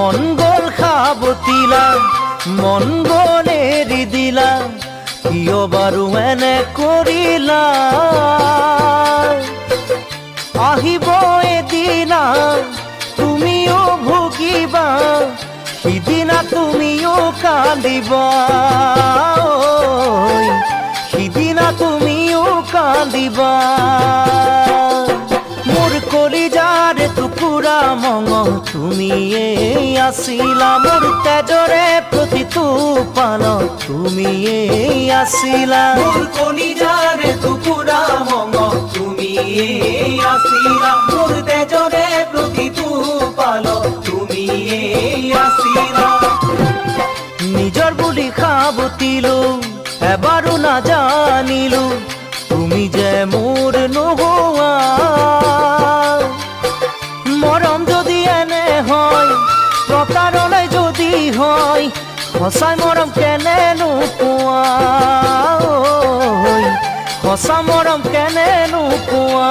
মন গ'ল সাবতিলা মন গ'ল এৰি দিলা কিয় বাৰু এনে কৰিলা আহিব এদিনা তুমিও ভুগিবা সিদিনা তুমিও কান্দিবা সিদিনা তুমিও কান্দিবা মোৰ কলিজাৰ টুকুৰা মঙহ তুমিয়ে আছিলা মোৰ তেজৰে প্ৰতিটো পানত তুমিয়ে আছিলা মোৰ কলিজাৰ টুকুৰা মঙহ তুমিয়ে আছিলা মোৰ তেজৰে প্ৰতিটো পালত তুমিয়ে আছিলা নিজৰ বুলি সাবতিলো এবাৰো নাজানিলো তুমি যে মোৰ নোহোৱা মৰম যদি এনে হয় প্ৰতাৰণাই যদি হয় সঁচাই মৰম কেনেনো পোৱা সঁচা মৰম কেনেনো পোৱা